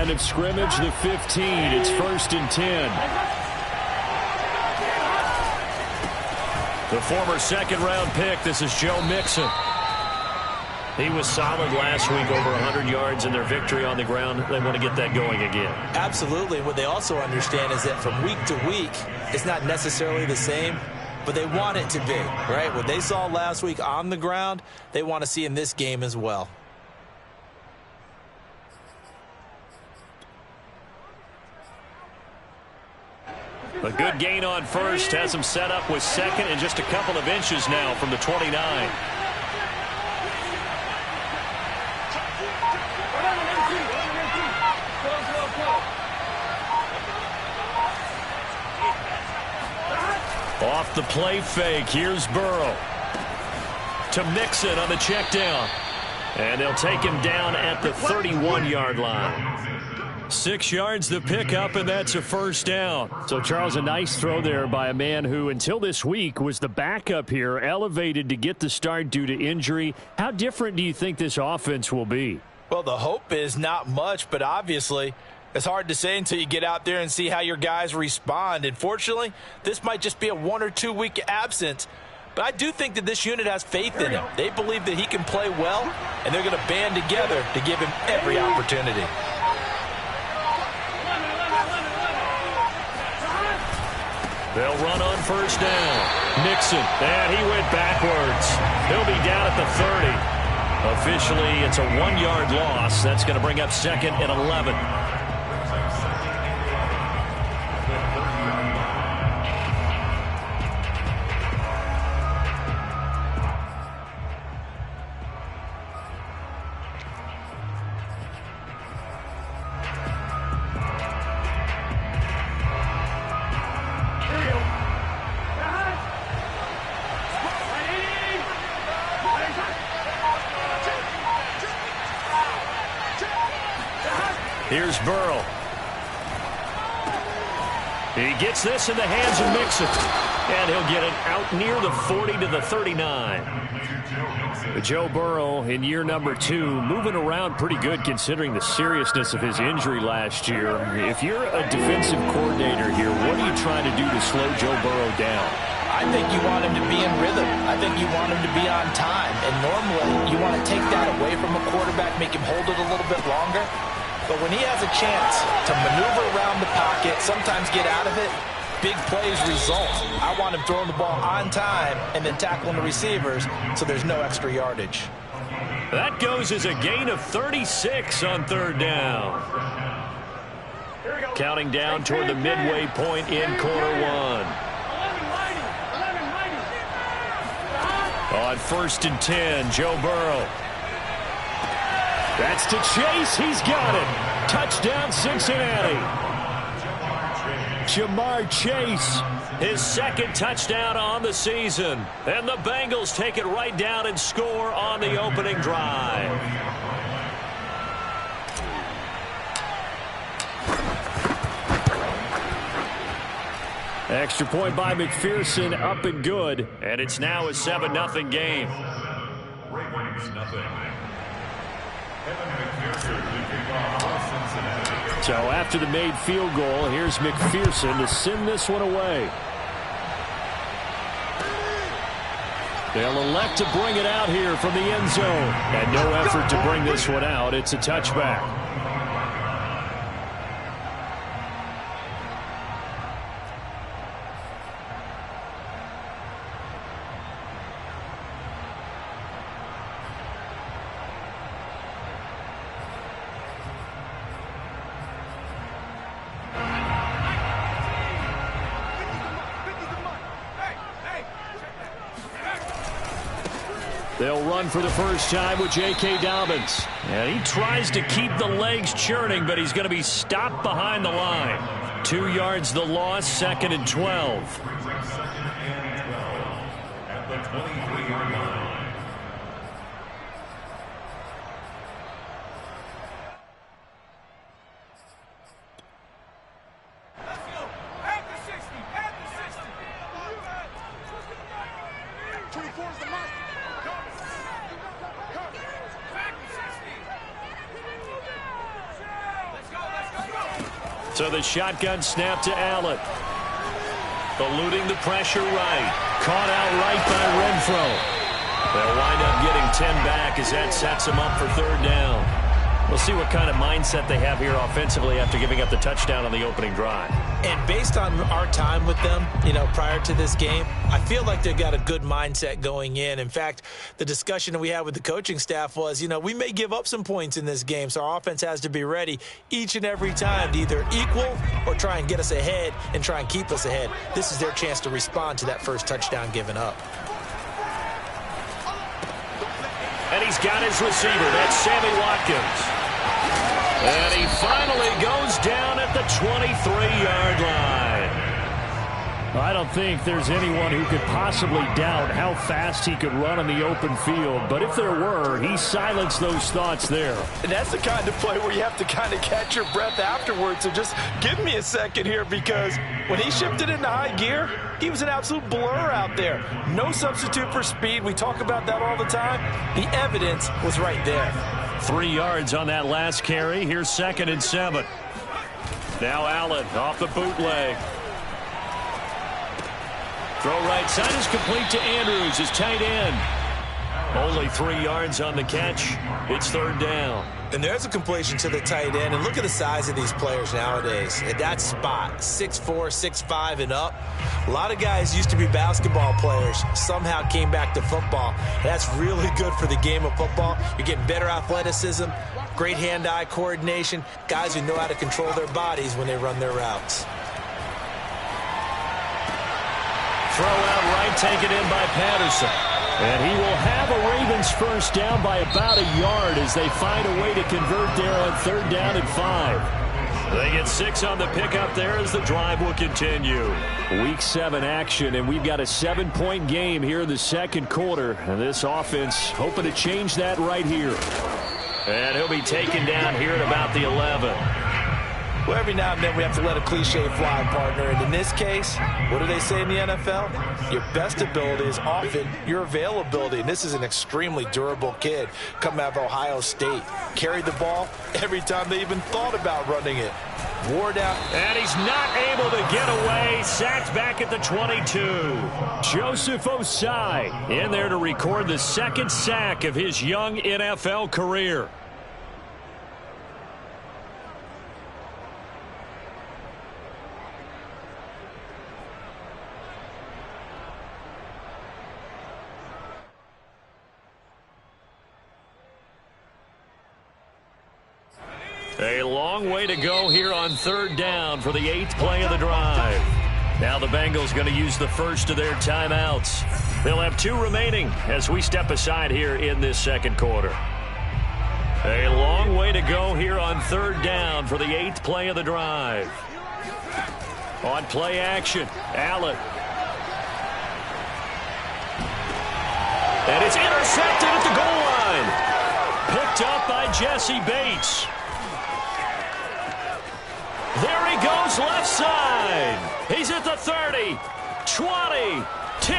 Line of scrimmage, the 15. It's 1st and 10. The former second-round pick, this is Joe Mixon. He was solid last week, over 100 yards in their victory on the ground. They want to get that going again. Absolutely. What they also understand is that from week to week, it's not necessarily the same, but they want it to be, right? What they saw last week on the ground, they want to see in this game as well. A good gain on first has him set up with second and just a couple of inches now from the 29. Off the play fake, here's Burrow. To Mixon on the check down. And they'll take him down at the 31-yard line. 6 yards the pickup, and that's a first down. So, Charles, a nice throw there by a man who, until this week, was the backup here, elevated to get the start due to injury. How different do you think this offense will be? Well, the hope is not much, but obviously it's hard to say until you get out there and see how your guys respond. And fortunately, this might just be a 1 or 2 week absence. But I do think that this unit has faith in him. They believe that he can play well, and they're going to band together to give him every opportunity. They'll run on first down. Mixon, and he went backwards. He'll be down at the 30. Officially, it's a 1-yard loss. That's going to bring up 2nd and 11. Here's Burrow. He gets this in the hands of Mixon. And he'll get it out near the 40 to the 39. Joe Burrow in year number 2, moving around pretty good considering the seriousness of his injury last year. If you're a defensive coordinator here, what are you trying to do to slow Joe Burrow down? I think you want him to be in rhythm. I think you want him to be on time. And normally you want to take that away from a quarterback, make him hold it a little bit longer. But when he has a chance to maneuver around the pocket, sometimes get out of it, big plays result. I want him throwing the ball on time and then tackling the receivers so there's no extra yardage. That goes as a gain of 36 on 3rd down. Counting down toward the midway point in quarter 1. On 1st and 10, Joe Burrow. That's to Chase. He's got it. Touchdown, Cincinnati. Jamar Chase, his 2nd touchdown on the season. And the Bengals take it right down and score on the opening drive. Extra point by McPherson, up and good. And it's now a 7-0 game. So after the made field goal, here's McPherson to send this one away. They'll elect to bring it out here from the end zone. And no effort to bring this one out. It's a touchback. They'll run for the first time with J.K. Dobbins. And he tries to keep the legs churning, but he's going to be stopped behind the line. 2 yards the loss, 2nd and 12. At the 23-yard line. Let's go, So the shotgun snap to Allen. Eluding the pressure right. Caught out right by Renfro. They'll wind up getting 10 back as that sets them up for third down. We'll see what kind of mindset they have here offensively after giving up the touchdown on the opening drive. And based on our time with them, prior to this game, I feel like they've got a good mindset going in. In fact, the discussion that we had with the coaching staff was, we may give up some points in this game, so our offense has to be ready each and every time to either equal or try and get us ahead and try and keep us ahead. This is their chance to respond to that first touchdown given up. And he's got his receiver. That's Sammy Watkins. And he finally goes down at the 23-yard line. I don't think there's anyone who could possibly doubt how fast he could run on the open field. But if there were, he silenced those thoughts there. And that's the kind of play where you have to kind of catch your breath afterwards. So just give me a second here, because when he shifted into high gear, he was an absolute blur out there. No substitute for speed. We talk about that all the time. The evidence was right there. 3 yards on that last carry. Here's 2nd and 7. Now Allen off the bootleg. Throw right side is complete to Andrews, his tight end. Only 3 yards on the catch. It's third down. And there's a completion to the tight end. And look at the size of these players nowadays. At that spot, 6'4", 6'5", and up. A lot of guys used to be basketball players, somehow came back to football. That's really good for the game of football. You're getting better athleticism, great hand-eye coordination, guys who know how to control their bodies when they run their routes. Throw out right, taken in by Patterson. And he will have a Ravens first down by about a yard as they find a way to convert there on third down and 5. They get 6 on the pickup there as the drive will continue. Week 7 action, and we've got a 7-point game here in the second quarter. And this offense hoping to change that right here. And he'll be taken down here at about the 11. Well, every now and then we have to let a cliche fly, partner. And in this case, what do they say in the NFL? Your best ability is often your availability. And this is an extremely durable kid coming out of Ohio State. Carried the ball every time they even thought about running it. Wore down. And he's not able to get away. Sacked back at the 22. Joseph Osai in there to record the 2nd sack of his young NFL career. A long way to go here on third down for the 8th play of the drive. Now the Bengals going to use the first of their timeouts. They'll have 2 remaining as we step aside here in this second quarter. A long way to go here on third down for the 8th play of the drive. On play action, Allen. And it's intercepted at the goal line. Picked up by Jesse Bates. There he goes left side. He's at the 30, 20, 10,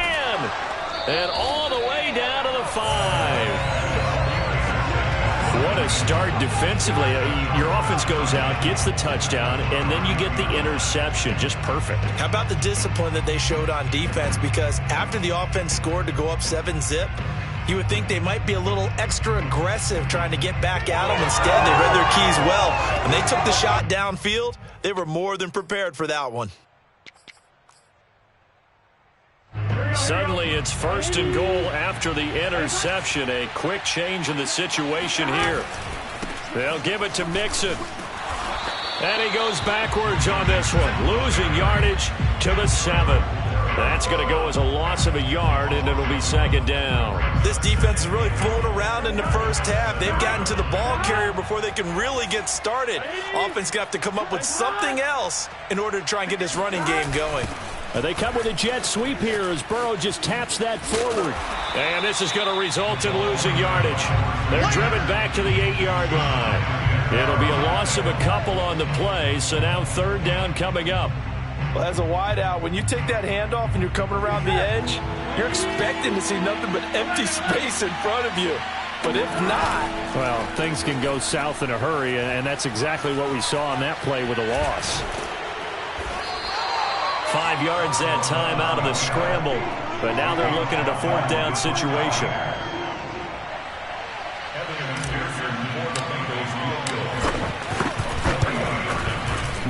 and all the way down to the 5. What a start defensively. Your offense goes out, gets the touchdown, and then you get the interception. Just perfect. How about the discipline that they showed on defense? Because after the offense scored to go up 7-zip, you would think they might be a little extra aggressive trying to get back at them. Instead, they read their keys well. When they took the shot downfield, they were more than prepared for that one. Suddenly, it's 1st and goal after the interception. A quick change in the situation here. They'll give it to Mixon. And he goes backwards on this one, losing yardage to the 7. That's going to go as a loss of a yard, and it'll be 2nd down. This defense is really flown around in the first half. They've gotten to the ball carrier before they can really get started. Offense got to come up with something else in order to try and get this running game going. They come with a jet sweep here as Burrow just taps that forward. And this is going to result in losing yardage. They're driven back to the 8-yard line. It'll be a loss of a couple on the play, so now 3rd down coming up. Well, as a wideout, when you take that handoff and you're coming around the edge, you're expecting to see nothing but empty space in front of you. But if not... Well, things can go south in a hurry, and that's exactly what we saw on that play with a loss. 5 yards that time out of the scramble. But now they're looking at a 4th down situation.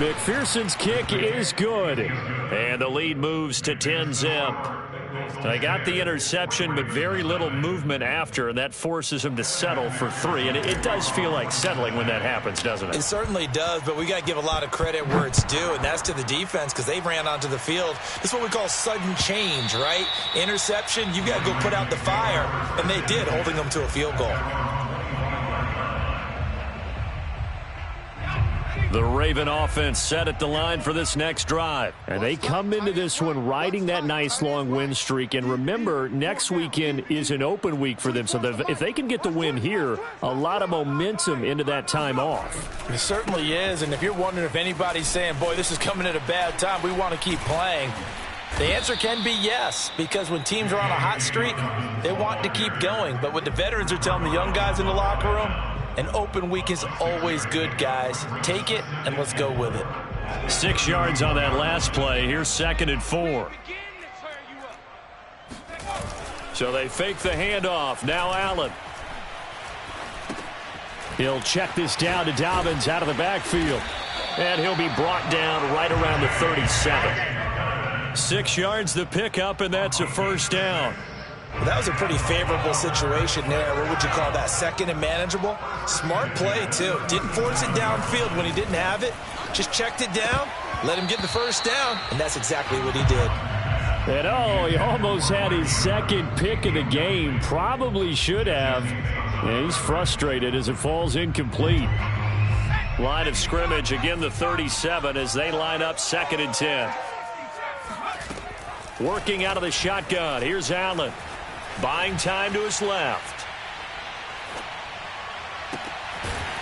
McPherson's kick is good. And the lead moves to 10-zip. They got the interception, but very little movement after, and that forces him to settle for 3. And it does feel like settling when that happens, doesn't it? It certainly does, but we got to give a lot of credit where it's due, and that's to the defense because they ran onto the field. This is what we call sudden change, right? Interception, you got to go put out the fire, and they did, holding them to a field goal. The Raven offense set at the line for this next drive. And they come into this one riding that nice long win streak. And remember, next weekend is an open week for them. So if they can get the win here, a lot of momentum into that time off. It certainly is. And if you're wondering if anybody's saying, boy, this is coming at a bad time, we want to keep playing, the answer can be yes, because when teams are on a hot streak, they want to keep going. But what the veterans are telling the young guys in the locker room, an open week is always good, guys. Take it, and let's go with it. 6 yards on that last play. Here's 2nd and 4. So they fake the handoff. Now Allen. He'll check this down to Dobbins out of the backfield. And he'll be brought down right around the 37. 6 yards the pickup, and that's a 1st down. Well, that was a pretty favorable situation there. What would you call that? 2nd and manageable? Smart play, too. Didn't force it downfield when he didn't have it. Just checked it down, let him get the 1st down, and that's exactly what he did. And he almost had his 2nd pick of the game. Probably should have. And he's frustrated as it falls incomplete. Line of scrimmage, again the 37 as they line up 2nd and 10. Working out of the shotgun. Here's Allen. Buying time to his left.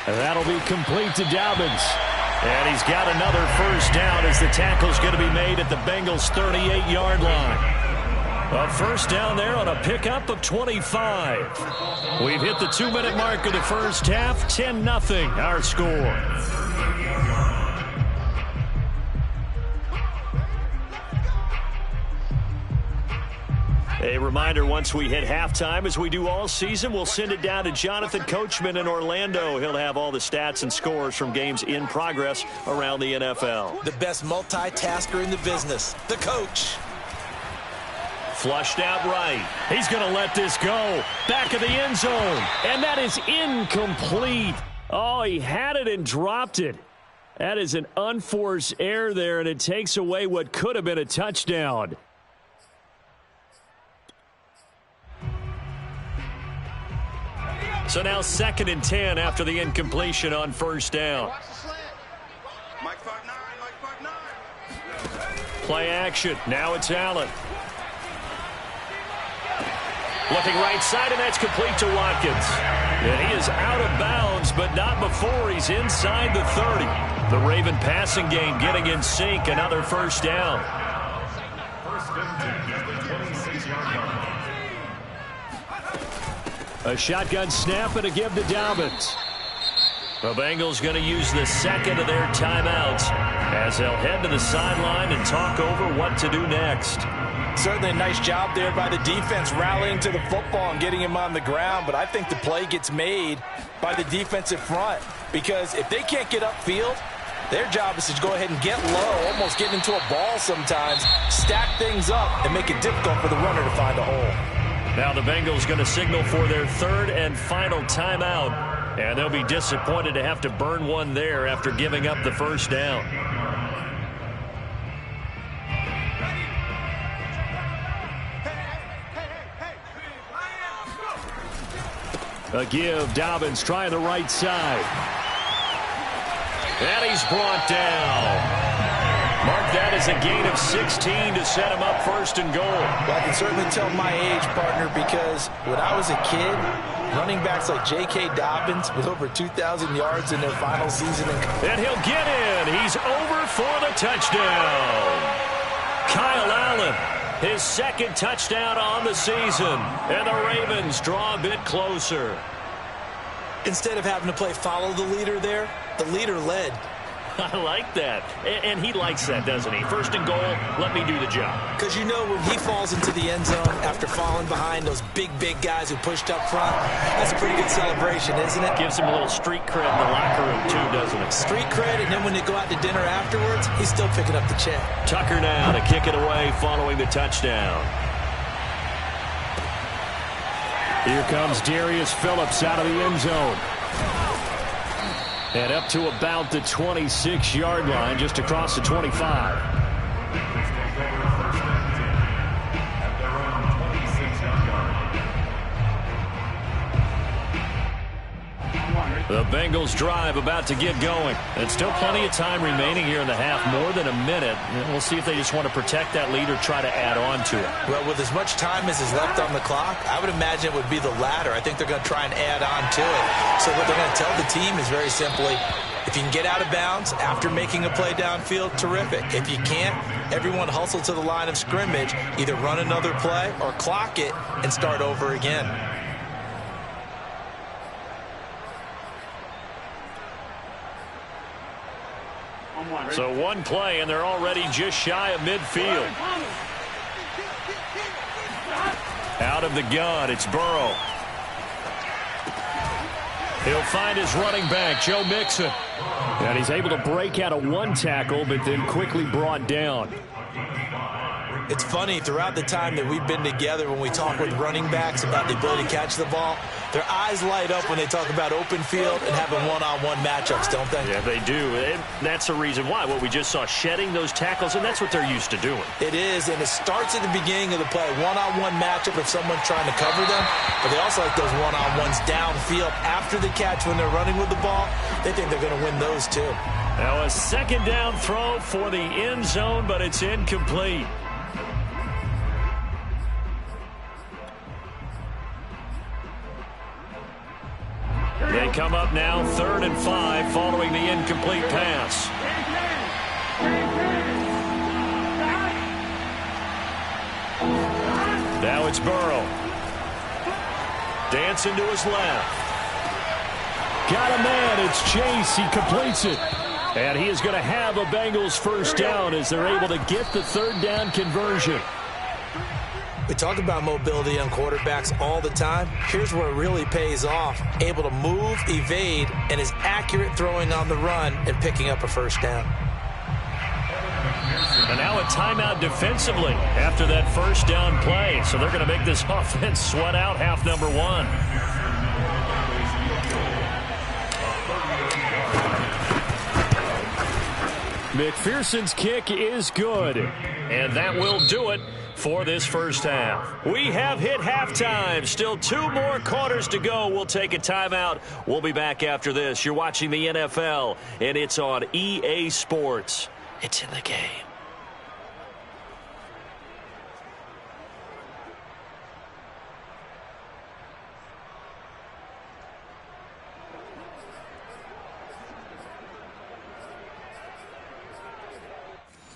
And that'll be complete to Dobbins. And he's got another 1st down as the tackle's going to be made at the Bengals' 38-yard line. A 1st down there on a pickup of 25. We've hit the 2-minute mark of the 1st half. 10-0 our score. A reminder, once we hit halftime, as we do all season, we'll send it down to Jonathan Coachman in Orlando. He'll have all the stats and scores from games in progress around the NFL. The best multitasker in the business, the coach. Flushed out right. He's going to let this go. Back of the end zone. And that is incomplete. Oh, he had it and dropped it. That is an unforced error there, and it takes away what could have been a touchdown. So now 2nd and 10 after the incompletion on 1st down. Play action. Now it's Allen. Looking right side, and that's complete to Watkins. And he is out of bounds, but not before he's inside the 30. The Raven passing game getting in sync. Another 1st down. A shotgun snap and a give to Dobbins. The Bengals going to use the 2nd of their timeouts as they'll head to the sideline and talk over what to do next. Certainly a nice job there by the defense rallying to the football and getting him on the ground, but I think the play gets made by the defensive front because if they can't get upfield, their job is to go ahead and get low, almost get into a ball sometimes, stack things up, and make it difficult for the runner to find a hole. Now the Bengals going to signal for their 3rd and final timeout, and they'll be disappointed to have to burn one there after giving up the 1st down. A give. Dobbins trying the right side. And he's brought down. Mark that as a gain of 16 to set him up 1st and goal. Well, I can certainly tell my age, partner, because when I was a kid, running backs like J.K. Dobbins with over 2,000 yards in their final season. And he'll get in. He's over for the touchdown. Kyle Allen, his 2nd touchdown on the season. And the Ravens draw a bit closer. Instead of having to play follow the leader there, the leader led. I like that. And he likes that, doesn't he? First and goal, let me do the job. Because you know when he falls into the end zone after falling behind those big guys who pushed up front, that's a pretty good celebration, isn't it? Gives him a little street cred in the locker room, too, doesn't it? Street cred, and then when they go out to dinner afterwards, he's still picking up the check. Tucker now to kick it away following the touchdown. Here comes Darius Phillips out of the end zone. And up to about the 26-yard line, just across the 25. The Bengals drive about to get going. And still plenty of time remaining here in the half, more than a minute. And we'll see if they just want to protect that lead or try to add on to it. Well, with as much time as is left on the clock, I would imagine it would be the latter. I think they're going to try and add on to it. So what they're going to tell the team is very simply, if you can get out of bounds after making a play downfield, terrific. If you can't, everyone hustle to the line of scrimmage, either run another play or clock it and start over again. So one play, and they're already just shy of midfield. Out of the gun, it's Burrow. He'll find his running back, Joe Mixon. And he's able to break out of one tackle, but then quickly brought down. It's funny, throughout the time that we've been together, when we talk with running backs about the ability to catch the ball, their eyes light up when they talk about open field and having one-on-one matchups, don't they? Yeah, they do. And that's the reason why. What we just saw, shedding those tackles, and that's what they're used to doing. It is, and it starts at the beginning of the play. One-on-one matchup if someone's trying to cover them, but they also like those one-on-ones downfield after the catch when they're running with the ball. They think they're going to win those too. Now a second down throw for the end zone, but it's incomplete. They come up now 3rd and 5 following the incomplete pass. Now it's Burrow. Dancing to his left. Got a man. It's Chase. He completes it. And he is going to have a Bengals first down as they're able to get the 3rd down conversion. We talk about mobility on quarterbacks all the time. Here's where it really pays off. Able to move, evade, and is accurate throwing on the run and picking up a first down. And now a timeout defensively after that first down play. So they're going to make this offense sweat out half number 1. McPherson's kick is good. And that will do it for this first half. We have hit halftime. Still 2 more quarters to go. We'll take a timeout. We'll be back after this. You're watching the NFL, and it's on EA Sports. It's in the game.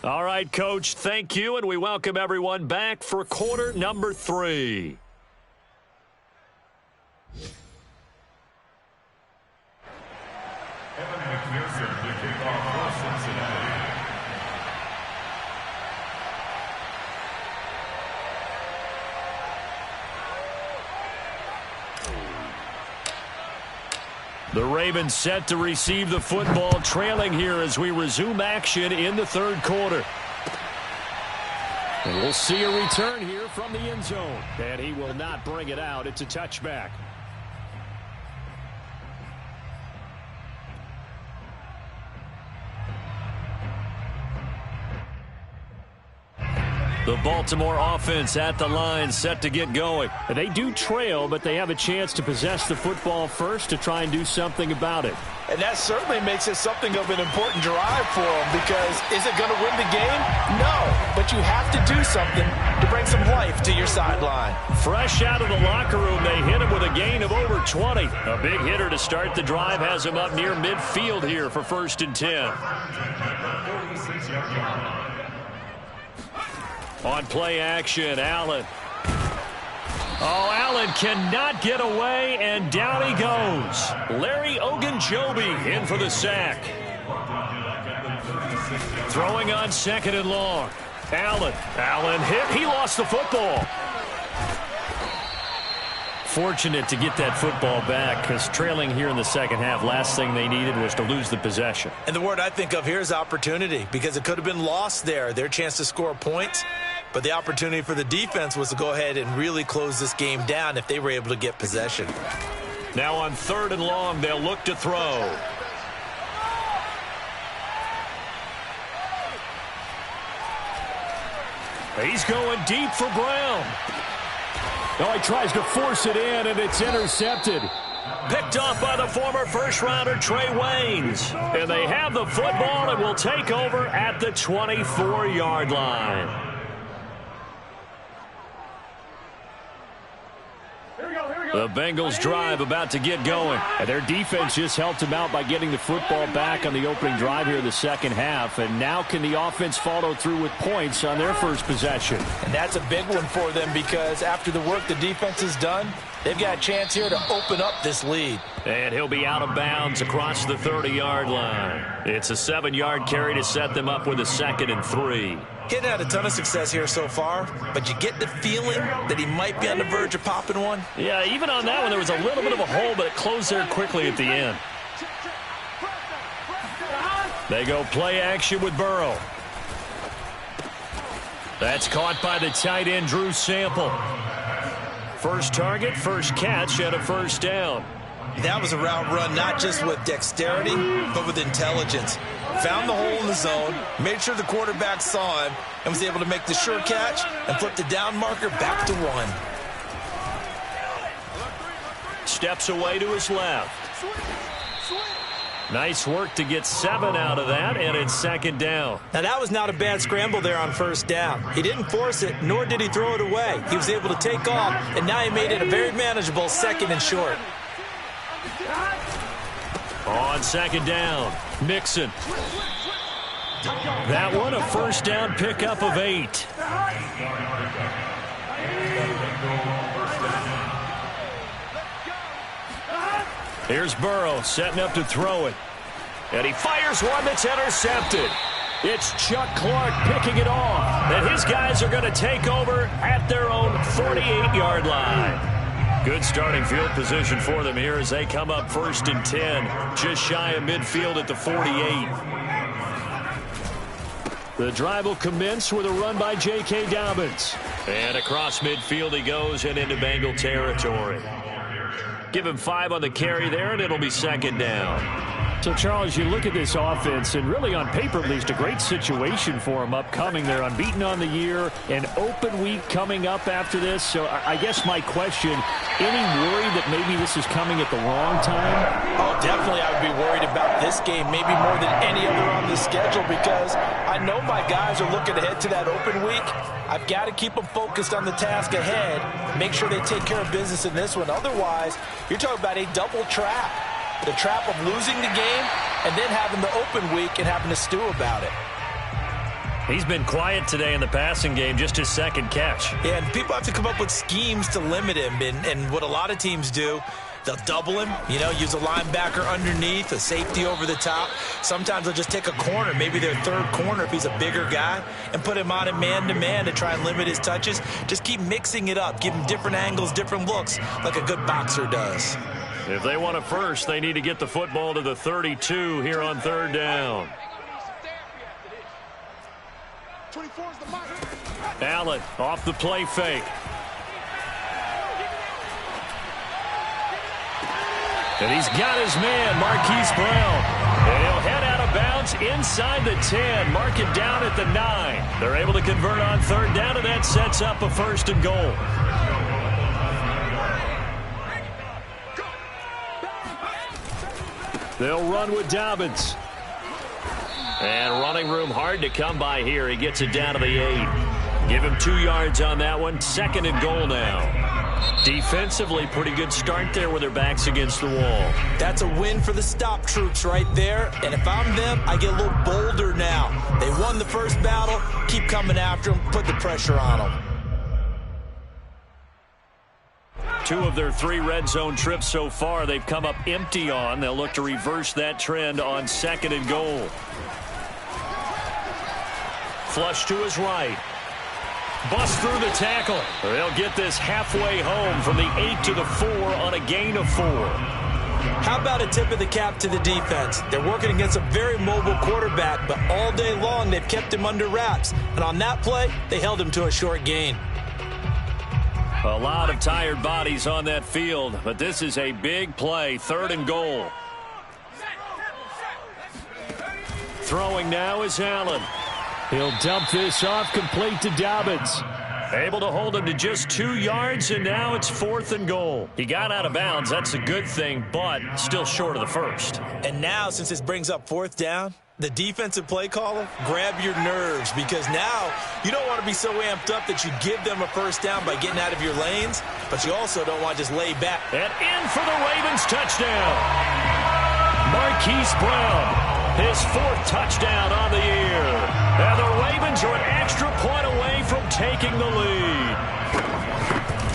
All right, Coach, thank you, and we welcome everyone back for quarter number 3. The Ravens set to receive the football, trailing here as we resume action in the 3rd quarter. And we'll see a return here from the end zone. And he will not bring it out. It's a touchback. The Baltimore offense at the line, set to get going. They do trail, but they have a chance to possess the football first to try and do something about it. And that certainly makes it something of an important drive for them, because is it going to win the game? No, but you have to do something to bring some life to your sideline. Fresh out of the locker room, they hit him with a gain of over 20. A big hitter to start the drive has him up near midfield here for 1st and 10. On play action, Allen. Oh, Allen cannot get away, and down he goes. Larry Ogunjobi in for the sack. Throwing on 2nd and long. Allen hit. He lost the football. Fortunate to get that football back, because trailing here in the second half, last thing they needed was to lose the possession. And the word I think of here is opportunity, because it could have been lost there, their chance to score points. But the opportunity for the defense was to go ahead and really close this game down if they were able to get possession. Now on 3rd and long, they'll look to throw. He's going deep for Brown. No, he tries to force it in, and it's intercepted. Picked off by the former first-rounder Trey Waynes. And they have the football and will take over at the 24-yard line. The Bengals drive about to get going. And their defense just helped them out by getting the football back on the opening drive here in the second half. And now can the offense follow through with points on their first possession? And that's a big one for them, because after the work the defense has done, they've got a chance here to open up this lead. And he'll be out of bounds across the 30-yard line. It's a 7-yard carry to set them up with a 2nd and 3. He hadn't had a ton of success here so far, but you get the feeling that he might be on the verge of popping one. Yeah, even on that one, there was a little bit of a hole, but it closed there quickly at the end. They go play action with Burrow. That's caught by the tight end, Drew Sample. First target, first catch, and a first down. That was a route run not just with dexterity, but with intelligence. Found the hole in the zone, made sure the quarterback saw him, and was able to make the sure catch and flip the down marker back to 1. Steps away to his left. Nice work to get 7 out of that, and it's 2nd down. Now, that was not a bad scramble there on first down. He didn't force it, nor did he throw it away. He was able to take off, and now he made it a very manageable 2nd and short. On 2nd down, Mixon. That one a first down pickup of 8. Here's Burrow setting up to throw it. And he fires one that's intercepted. It's Chuck Clark picking it off. And his guys are going to take over at their own 48-yard line. Good starting field position for them here as they come up 1st and 10. Just shy of midfield at the 48. The drive will commence with a run by J.K. Dobbins. And across midfield he goes and into Bengal territory. Give him 5 on the carry there, and it'll be 2nd down. So, Charles, you look at this offense, and really on paper at least a great situation for them upcoming. They're unbeaten on the year, an open week coming up after this. So I guess my question, any worry that maybe this is coming at the wrong time? Oh, definitely I would be worried about this game, maybe more than any other on the schedule, because I know my guys are looking ahead to that open week. I've got to keep them focused on the task ahead, make sure they take care of business in this one. Otherwise, you're talking about a double trap. The trap of losing the game and then having the open week and having to stew about it. He's been quiet today in the passing game, just his 2nd catch. Yeah, and people have to come up with schemes to limit him. And what a lot of teams do, they'll double him, use a linebacker underneath, a safety over the top. Sometimes they'll just take a corner, maybe their 3rd corner if he's a bigger guy, and put him on in man-to-man to try and limit his touches. Just keep mixing it up, give him different angles, different looks, like a good boxer does. If they want a first, they need to get the football to the 32 here on 3rd down. Allen off the play fake. And he's got his man, Marquise Brown. And he'll head out of bounds inside the 10. Mark it down at the 9. They're able to convert on 3rd down, and that sets up a 1st and goal. They'll run with Dobbins. And running room hard to come by here. He gets it down to the 8. Give him 2 yards on that one. 2nd and goal now. Defensively, pretty good start there with their backs against the wall. That's a win for the stop troops right there. And if I'm them, I get a little bolder now. They won the first battle. Keep coming after them. Put the pressure on them. 2 of their 3 red zone trips so far, they've come up empty on. They'll look to reverse that trend on 2nd and goal. Flush to his right. Bust through the tackle. They'll get this halfway home from the 8 to the 4 on a gain of 4. How about a tip of the cap to the defense? They're working against a very mobile quarterback, but all day long they've kept him under wraps. And on that play, they held him to a short gain. A lot of tired bodies on that field, but this is a big play, 3rd and goal. Throwing now is Allen. He'll dump this off complete to Dobbins. Able to hold him to just 2 yards, and now it's 4th and goal. He got out of bounds. That's a good thing, but still short of the first. And now, since this brings up 4th down, the defensive play caller, grab your nerves, because now you don't want to be so amped up that you give them a 1st down by getting out of your lanes, but you also don't want to just lay back. And in for the Ravens touchdown. Marquise Brown. His 4th touchdown on the year. And the Ravens are an extra point away from taking the lead.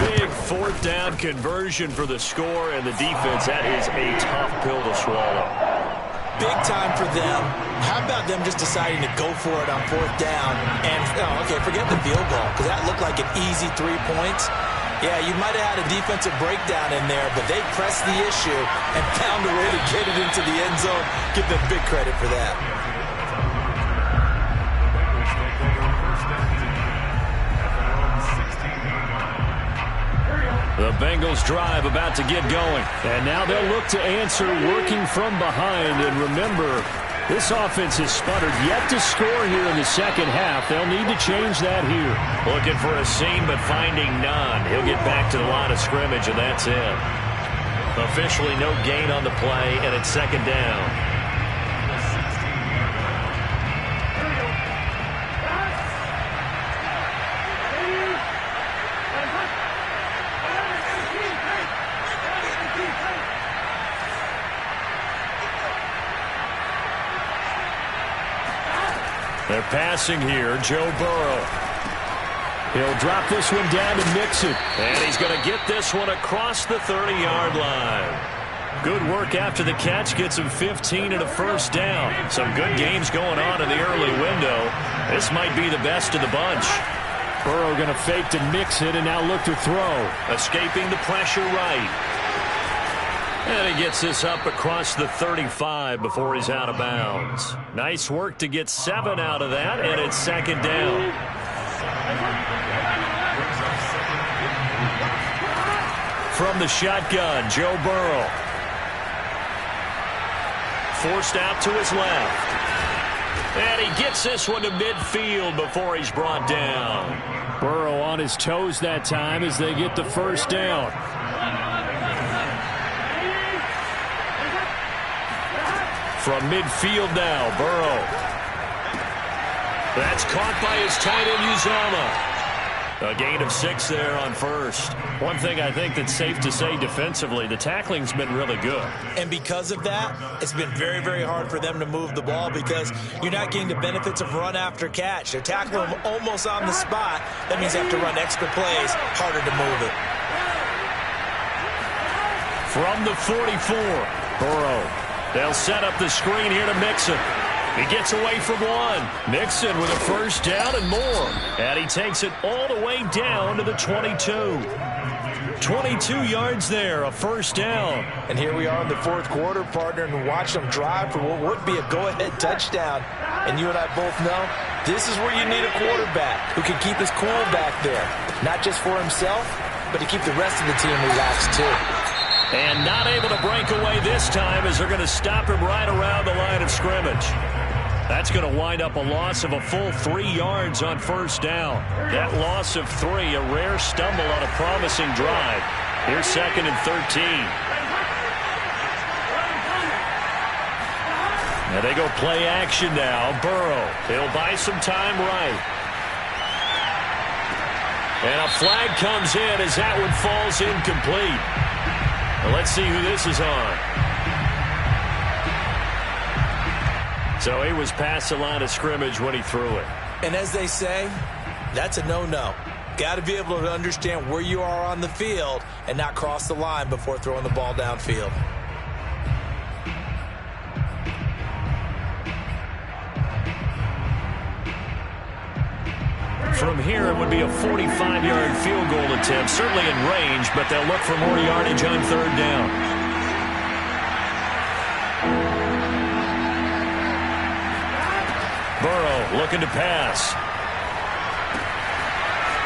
Big 4th down conversion for the score, and the defense, that is a tough pill to swallow. Big time for them. How about them just deciding to go for it on 4th down? And, okay, forget the field goal, because that looked like an easy 3 points. Yeah, you might have had a defensive breakdown in there, but they pressed the issue and found a way to get it into the end zone. Give them big credit for that. The Bengals drive about to get going. And now they'll look to answer working from behind. And remember, this offense has sputtered yet to score here in the 2nd half. They'll need to change that here. Looking for a seam, but finding none. He'll get back to the line of scrimmage, and that's it. Officially no gain on the play, and it's 2nd down. They're passing here, Joe Burrow. He'll drop this one down to Mixon. And he's going to get this one across the 30-yard line. Good work after the catch. Gets him 15 and a 1st down. Some good games going on in the early window. This might be the best of the bunch. Burrow going to fake to Mixon and now look to throw. Escaping the pressure right. And he gets this up across the 35 before he's out of bounds. Nice work to get 7 out of that, and it's 2nd down. From the shotgun, Joe Burrow. Forced out to his left. And he gets this one to midfield before he's brought down. Burrow on his toes that time as they get the 1st down. From midfield now, Burrow. That's caught by his tight end, Uzomah. A gain of 6 there on 1st. One thing I think that's safe to say defensively, the tackling's been really good. And because of that, it's been very, very hard for them to move the ball because you're not getting the benefits of run after catch. They're tackling them almost on the spot. That means they have to run extra plays, harder to move it. From the 44, Burrow. They'll set up the screen here to Mixon. He gets away from one. Mixon with a 1st down and more. And he takes it all the way down to the 22. 22 yards there, a 1st down. And here we are in the 4th quarter, partner, and watch them drive for what would be a go-ahead touchdown. And you and I both know this is where you need a quarterback who can keep his cool back there. Not just for himself, but to keep the rest of the team relaxed too. And not able to break away this time as they're going to stop him right around the line of scrimmage. That's going to wind up a loss of a full 3 yards on 1st down. That loss of 3, a rare stumble on a promising drive. Here's 2nd and 13. And they go play action now. Burrow, he'll buy some time right. And a flag comes in as that one falls incomplete. Well, let's see who this is on. So he was past the line of scrimmage when he threw it. And as they say, that's a no-no. Got to be able to understand where you are on the field and not cross the line before throwing the ball downfield. From here, it would be a 45-yard field goal attempt, certainly in range, but they'll look for more yardage on third down. Burrow looking to pass.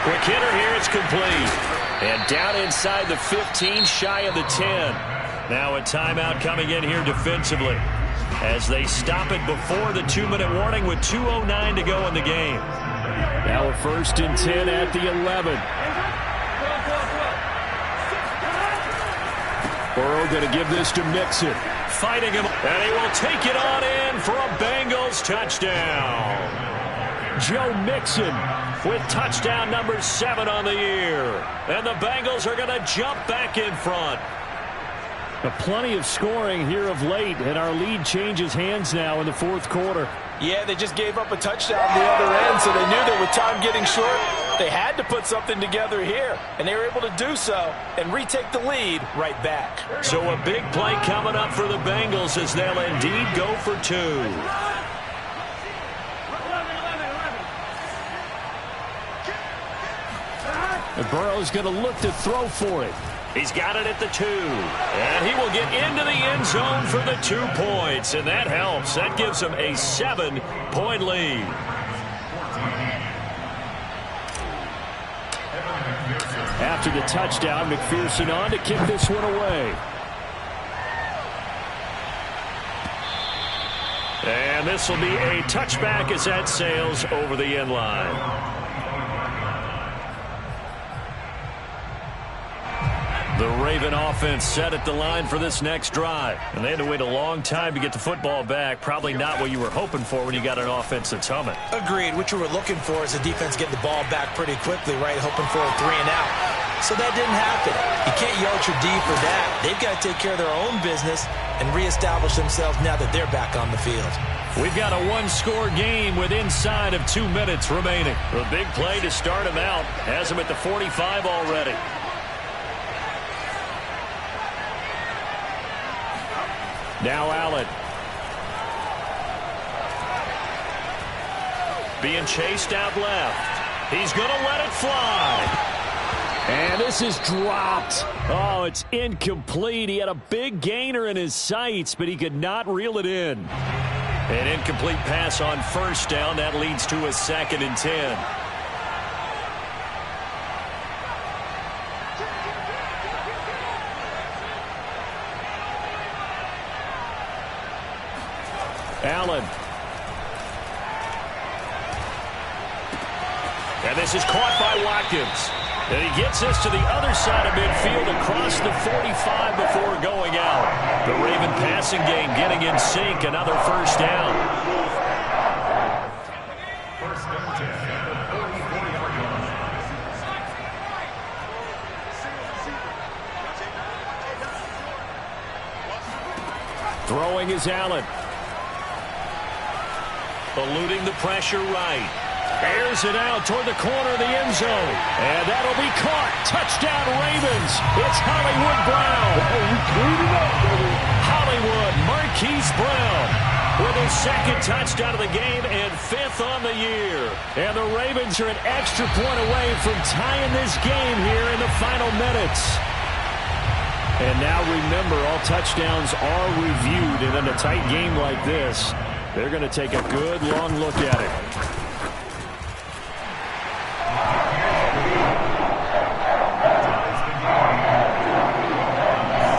Quick hitter here, it's complete. And down inside the 15, shy of the 10. Now a timeout coming in here defensively as they stop it before the 2-minute warning with 2:09 to go in the game. Now a 1st and 10 at the 11. Burrow going to give this to Mixon. Fighting him, and he will take it on in for a Bengals touchdown. Joe Mixon with touchdown number 7 on the year. And the Bengals are going to jump back in front. Plenty of scoring here of late, and our lead changes hands now in the 4th quarter. Yeah, they just gave up a touchdown on the other end, so they knew that with time getting short, they had to put something together here, and they were able to do so and retake the lead right back. So a big play coming up for the Bengals as they'll indeed go for 2. And Burrow's going to look to throw for it. He's got it at the 2. And he will get into the end zone for the 2 points. And that helps. That gives him a 7-point lead. After the touchdown, McPherson on to kick this one away. And this will be a touchback as that sails over the end line. The Raven offense set at the line for this next drive. And they had to wait a long time to get the football back. Probably not what you were hoping for when you got an offense that's humming. Agreed. What you were looking for is the defense getting the ball back pretty quickly, right? Hoping for a 3-and-out. So that didn't happen. You can't yell at your D for that. They've got to take care of their own business and reestablish themselves now that they're back on the field. We've got a 1-score game with inside of 2 minutes remaining. A big play to start him out. Has him at the 45 already. Now Allen. Being chased out left. He's going to let it fly. And this is dropped. Oh, it's incomplete. He had a big gainer in his sights, but he could not reel it in. An incomplete pass on first down. That leads to a 2nd and 10. Allen. And this is caught by Watkins. And he gets this to the other side of midfield across the 45 before going out. The Raven passing game getting in sync. Another first down. Throwing is Allen. Eluding the pressure right. Airs it out toward the corner of the end zone. And that'll be caught. Touchdown Ravens. It's Hollywood Brown. Hollywood Marquise Brown with his 2nd touchdown of the game and 5th on the year. And the Ravens are an extra point away from tying this game here in the final minutes. And now remember, all touchdowns are reviewed. And in a tight game like this, they're going to take a good long look at it.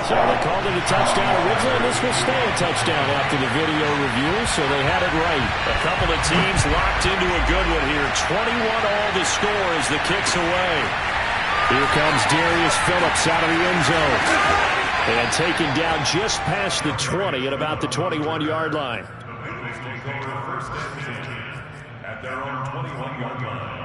So they called it a touchdown originally, and this will stay a touchdown after the video review, so they had it right. A couple of teams locked into a good one here. 21-all the score as the kick's away. Here comes Darius Phillips out of the end zone. And taken down just past the 20 at about the 21-yard line. At their own 21-yard line.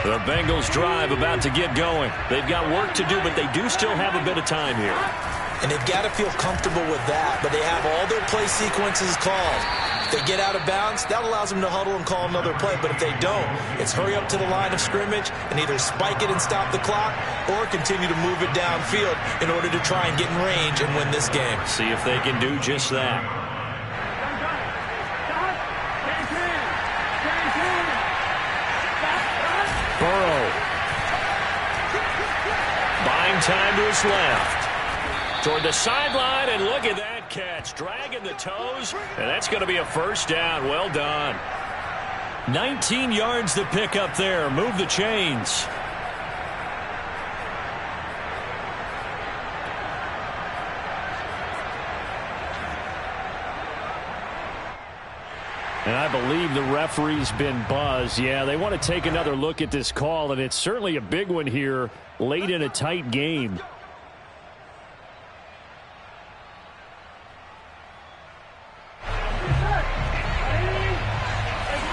The Bengals drive about to get going. They've got work to do, but they do still have a bit of time here. And they've got to feel comfortable with that, but they have all their play sequences called. If they get out of bounds, that allows them to huddle and call another play. But if they don't, it's hurry up to the line of scrimmage and either spike it and stop the clock or continue to move it downfield in order to try and get in range and win this game. See if they can do just that. Burrow. Buying time to his left. Toward the sideline, and look at that catch. Dragging the toes, and that's going to be a first down. Well done. 19 yards to pick up there. Move the chains. And I believe the referee's been buzzed. Yeah, they want to take another look at this call, and it's certainly a big one here late in a tight game.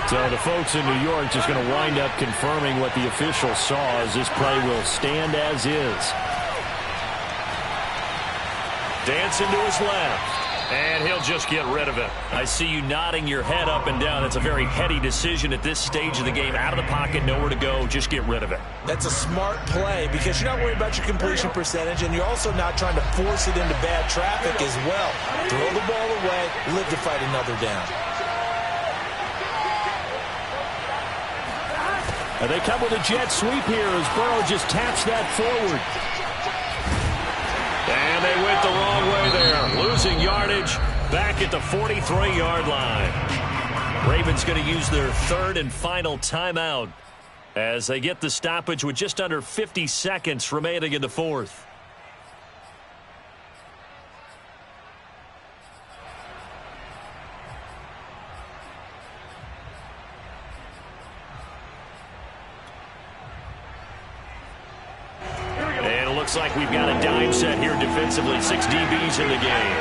So the folks in New York just going to wind up confirming what the official saw, as this play will stand as is. Dancing to his left, and he'll just get rid of it. I see you nodding your head up and down. It's a very heady decision at this stage of the game. Out of the pocket, nowhere to go, just get rid of it. That's a smart play because you're not worried about your completion percentage, and you're also not trying to force it into bad traffic as well. Throw the ball away, live to fight another down. And they come with a jet sweep here as Burrow just taps that forward. And they went the wrong way there. Losing yardage back at the 43-yard line. Ravens going to use their third and final timeout as they get the stoppage with just under 50 seconds remaining in the fourth. Looks like we've got a dime set here defensively. 6 DBs in the game.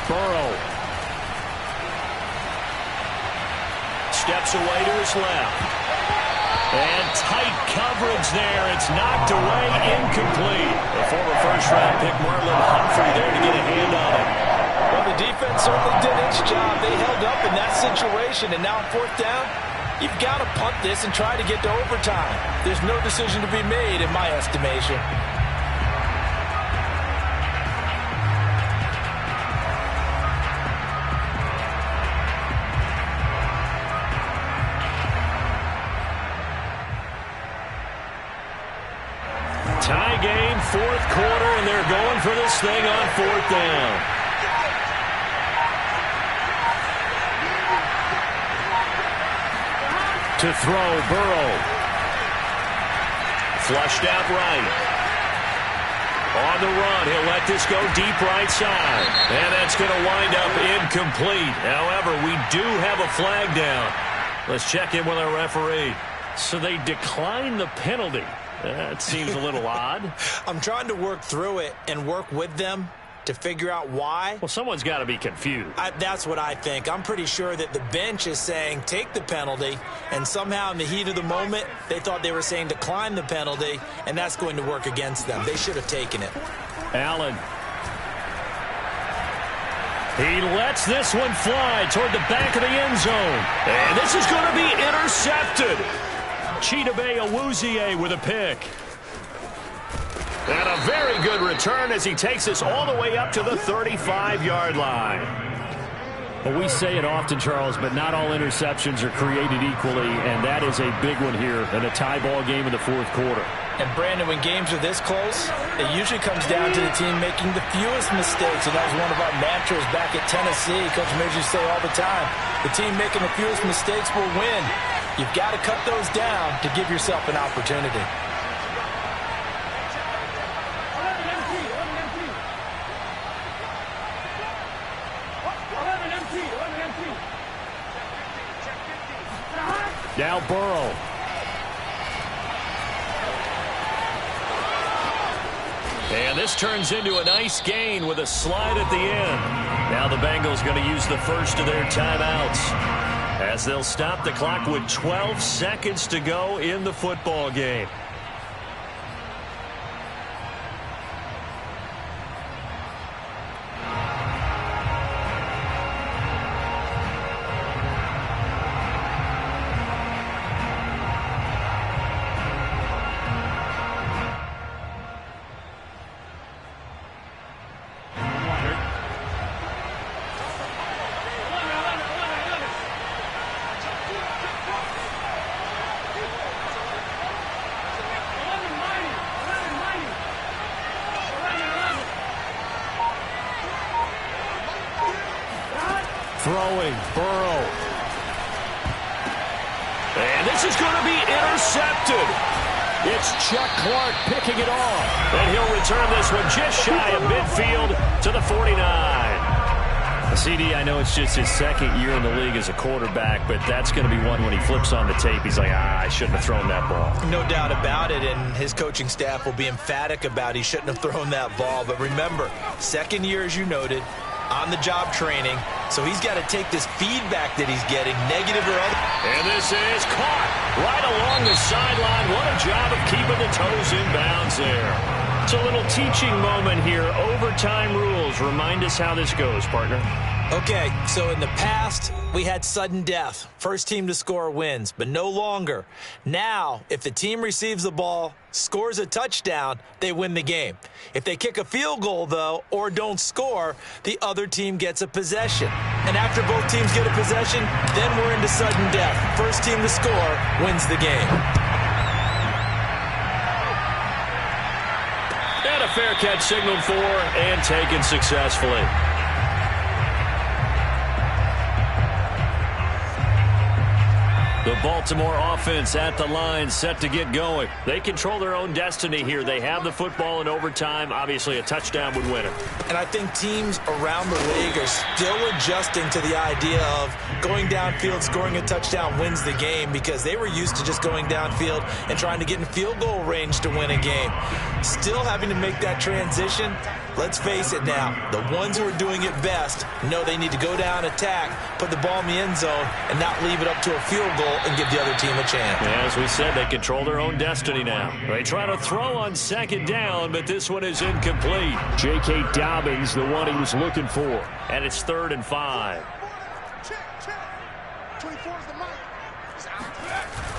Burrow steps away to his left. And tight coverage there. It's knocked away, incomplete. The former first-round pick Marlon Humphrey there to get a hand on it. Well, the defense certainly did its job. They held up in that situation, and now on fourth down, you've got to punt this and try to get to overtime. There's no decision to be made in my estimation. Tie game, fourth quarter, and they're going for this thing on fourth down. To throw, Burrow. Flushed out right. On the run, he'll let this go deep right side. And that's going to wind up incomplete. However, we do have a flag down. Let's check in with our referee. So they decline the penalty. That seems a little odd. I'm trying to work through it and work with them to figure out why. Well, someone's got to be confused. That's what I think. I'm pretty sure that the bench is saying take the penalty, and somehow in the heat of the moment, they thought they were saying decline the penalty, and that's going to work against them. They should have taken it. Allen. He lets this one fly toward the back of the end zone. And this is going to be intercepted. Chidobe Awuzie with a pick. And a very good return as he takes us all the way up to the 35-yard line. Well, we say it often, Charles, but not all interceptions are created equally, and that is a big one here in a tie ball game in the fourth quarter. And, Brandon, when games are this close, it usually comes down to the team making the fewest mistakes, and that was one of our mantras back at Tennessee. Coach Mears used to say all the time, the team making the fewest mistakes will win. You've got to cut those down to give yourself an opportunity. Now Burrow. And this turns into a nice gain with a slide at the end. Now the Bengals going to use the first of their timeouts as they'll stop the clock with 12 seconds to go in the football game. Throwing, Burrow. And this is going to be intercepted. It's Chuck Clark picking it off. And he'll return this one just shy of midfield to the 49. CD, I know it's just his second year in the league as a quarterback, but that's going to be one when he flips on the tape. He's like, I shouldn't have thrown that ball. No doubt about it, and his coaching staff will be emphatic about he shouldn't have thrown that ball. But remember, second year, as you noted, on-the-job training, so he's got to take this feedback that he's getting, negative or other. And this is caught right along the sideline. What a job of keeping the toes in bounds there. It's a little teaching moment here. Overtime rules. Remind us how this goes, partner. Okay, so in the past, we had sudden death. First team to score wins, but no longer. Now, if the team receives the ball, scores a touchdown, they win the game. If they kick a field goal, though, or don't score, the other team gets a possession. And after both teams get a possession, then we're into sudden death. First team to score wins the game. And a fair catch signaled for and taken successfully. The Baltimore offense at the line, set to get going. They control their own destiny here. They have the football in overtime. Obviously, a touchdown would win it. And I think teams around the league are still adjusting to the idea of going downfield, scoring a touchdown wins the game, because they were used to just going downfield and trying to get in field goal range to win a game. Still having to make that transition. Let's face it now, the ones who are doing it best know they need to go down, attack, put the ball in the end zone, and not leave it up to a field goal and give the other team a chance. Yeah, as we said, they control their own destiny now. They try to throw on second down, but this one is incomplete. J.K. Dobbins, the one he was looking for. And it's 3rd and 5.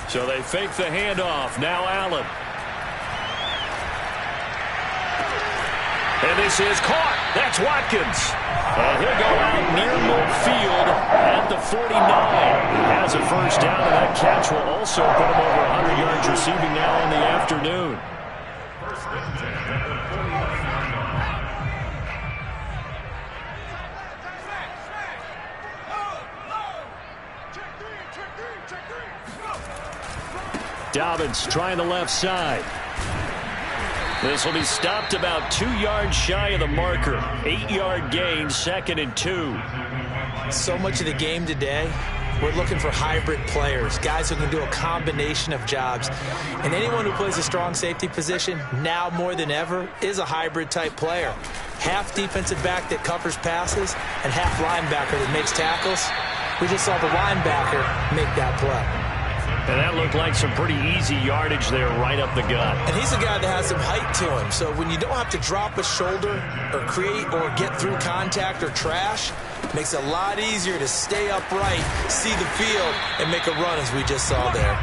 So they fake the handoff. Now Allen. And this is caught. That's Watkins. And he'll go out near midfield at the 49. He has a first down, and that catch will also put him over 100 yards receiving now in the afternoon. Dobbins trying the left side. This will be stopped about 2 yards shy of the marker. 8-yard gain, 2nd and 2. So much of the game today, we're looking for hybrid players, guys who can do a combination of jobs. And anyone who plays a strong safety position, now more than ever, is a hybrid type player. Half defensive back that covers passes and half linebacker that makes tackles. We just saw the linebacker make that play. And that looked like some pretty easy yardage there right up the gut. And he's a guy that has some height to him. So when you don't have to drop a shoulder or create or get through contact or trash, it makes it a lot easier to stay upright, see the field, and make a run as we just saw there.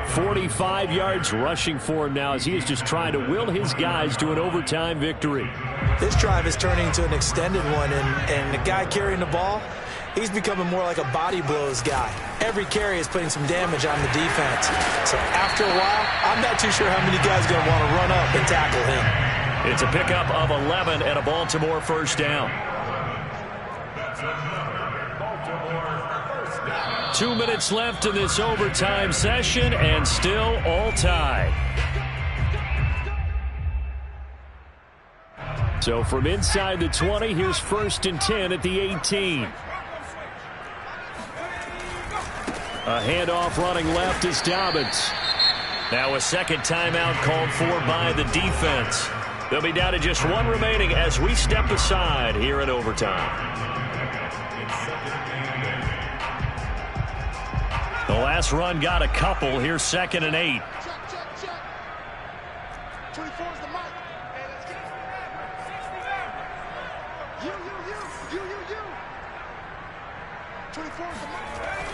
45 yards rushing for him now as he is just trying to will his guys to an overtime victory. This drive is turning into an extended one, and the guy carrying the ball, he's becoming more like a body blows guy. Every carry is putting some damage on the defense. So after a while, I'm not too sure how many guys are going to want to run up and tackle him. It's a pickup of 11 and a Baltimore first down. 2 minutes left in this overtime session, and still all tied. So from inside the 20, here's 1st and 10 at the 18. A handoff running left is Dobbins. Now a second timeout called for by the defense. They'll be down to just one remaining as we step aside here in overtime. The last run got a couple. Here's 2nd and 8.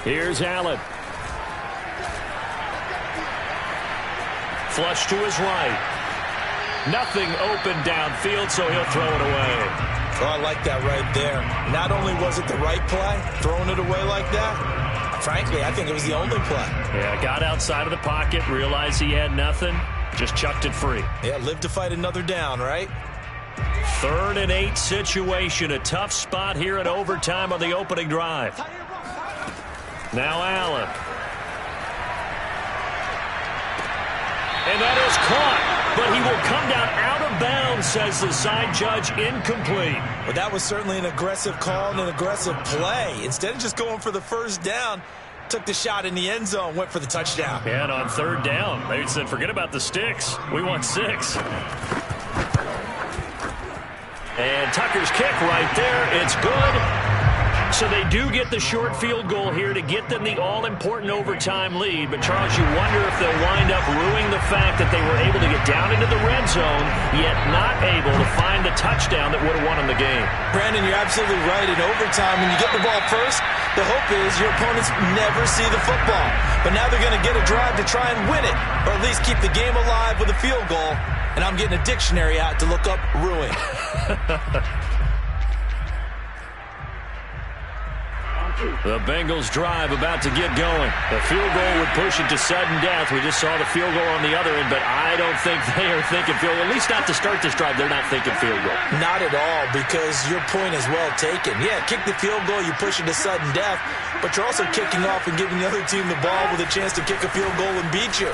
Here's Allen. Flush to his right. Nothing open downfield, so he'll throw it away. Oh, I like that right there. Not only was it the right play, throwing it away like that, frankly, I think it was the only play. Yeah, got outside of the pocket, realized he had nothing, just chucked it free. Yeah, live to fight another down, right? 3rd and 8 situation. A tough spot here in overtime on the opening drive. Now Allen. And that is caught, but he will come down out of bounds, says the side judge. Incomplete. Well, that was certainly an aggressive call and an aggressive play. Instead of just going for the first down, took the shot in the end zone, went for the touchdown. Yeah, and on 3rd down, they said, forget about the sticks. We want 6. And Tucker's kick right there. It's good. So they do get the short field goal here to get them the all-important overtime lead. But, Charles, you wonder if they'll wind up ruining the fact that they were able to get down into the red zone, yet not able to find the touchdown that would have won them the game. Brandon, you're absolutely right. In overtime, when you get the ball first, the hope is your opponents never see the football. But now they're going to get a drive to try and win it, or at least keep the game alive with a field goal. And I'm getting a dictionary out to look up ruin. The Bengals drive about to get going. The field goal would push it to sudden death. We just saw the field goal on the other end, but I don't think they are thinking field goal. At least not to start this drive. They're not thinking field goal. Not at all, because your point is well taken. Yeah, kick the field goal, you push it to sudden death, but you're also kicking off and giving the other team the ball with a chance to kick a field goal and beat you.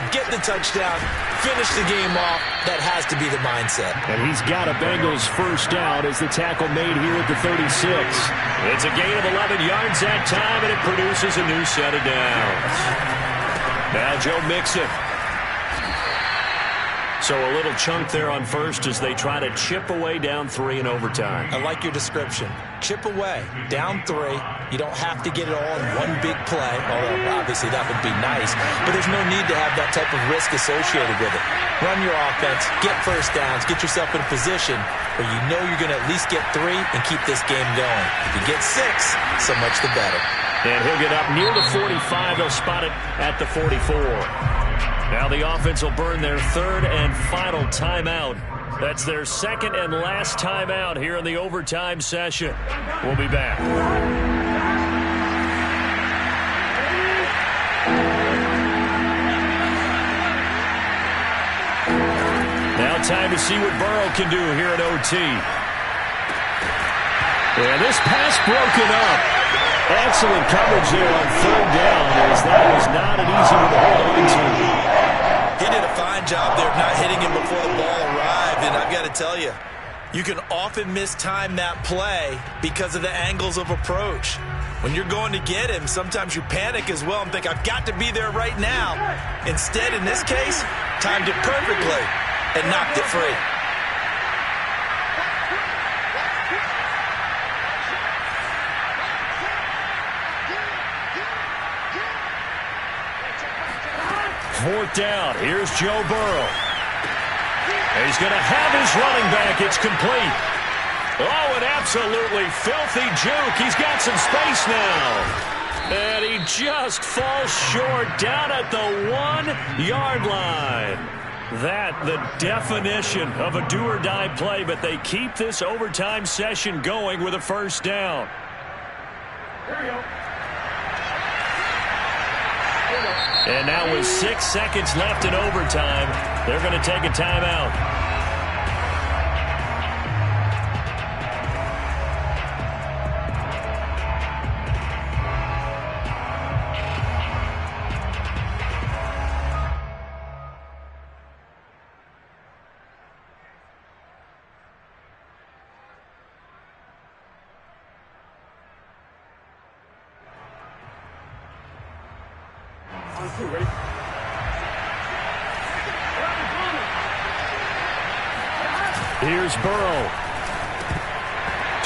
Get the touchdown, finish the game off. That has to be the mindset. And he's got a Bengals first down as the tackle made here at the 36. It's a gain of 11 yards that time, and it produces a new set of downs. Now Joe Mixon. So a little chunk there on first as they try to chip away down 3 in overtime. I like your description. Chip away, down 3. You don't have to get it all in one big play, although obviously that would be nice. But there's no need to have that type of risk associated with it. Run your offense, get first downs, get yourself in a position where you know you're going to at least get 3 and keep this game going. If you get 6, so much the better. And he'll get up near the 45. They'll spot it at the 44. Now the offense will burn their 3rd and final timeout. That's their 2nd and last timeout here in the overtime session. We'll be back. Now time to see what Burrow can do here at OT. And this pass broken up. Excellent coverage there on 3rd down, as that was not an easy one to hold on to. He did a fine job there of not hitting him before the ball arrived, and I've got to tell you, you can often mistime that play because of the angles of approach. When you're going to get him, sometimes you panic as well and think, I've got to be there right now. Instead, in this case, timed it perfectly and knocked it free. Fourth down. Here's Joe Burrow. And he's going to have his running back. It's complete. Oh, an absolutely filthy juke. He's got some space now. And he just falls short down at the 1-yard line. That, the definition of a do-or-die play, but they keep this overtime session going with a first down. Here we go. And now with 6 seconds left in overtime, they're going to take a timeout. Here's Burrow.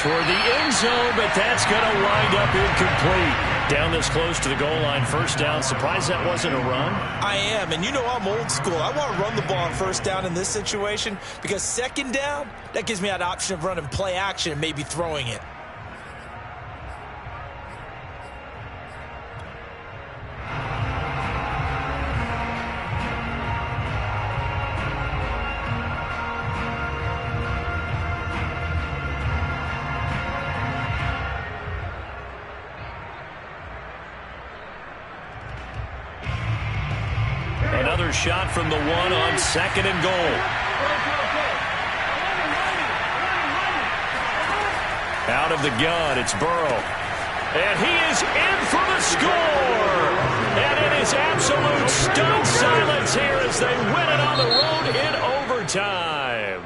Toward the end zone, but that's going to wind up incomplete. Down this close to the goal line, first down. Surprised that wasn't a run? I am, and you know I'm old school. I want to run the ball on first down in this situation because second down, that gives me that option of running play action and maybe throwing it. Another shot from the one on second and goal. Out of the gun, it's Burrow. And he is in for the score! And it is absolute stunned silence here as they win it on the road in overtime.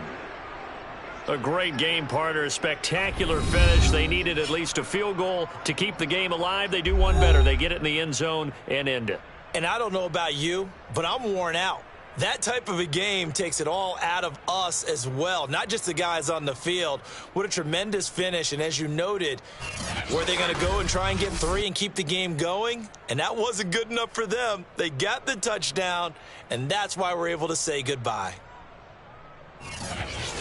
A great game partner, a spectacular finish. They needed at least a field goal to keep the game alive. They do one better. They get it in the end zone and end it. And I don't know about you, but I'm worn out. That type of a game takes it all out of us as well, not just the guys on the field. What a tremendous finish, and as you noted, were they going to go and try and get 3 and keep the game going? And that wasn't good enough for them. They got the touchdown, and that's why we're able to say goodbye.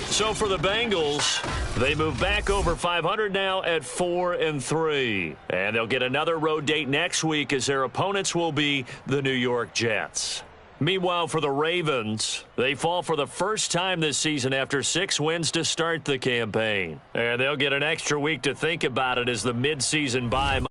So for the Bengals, they move back over 500 now at 4-3. And they'll get another road date next week as their opponents will be the New York Jets. Meanwhile, for the Ravens, they fall for the first time this season after 6 wins to start the campaign. And they'll get an extra week to think about it as the midseason bye.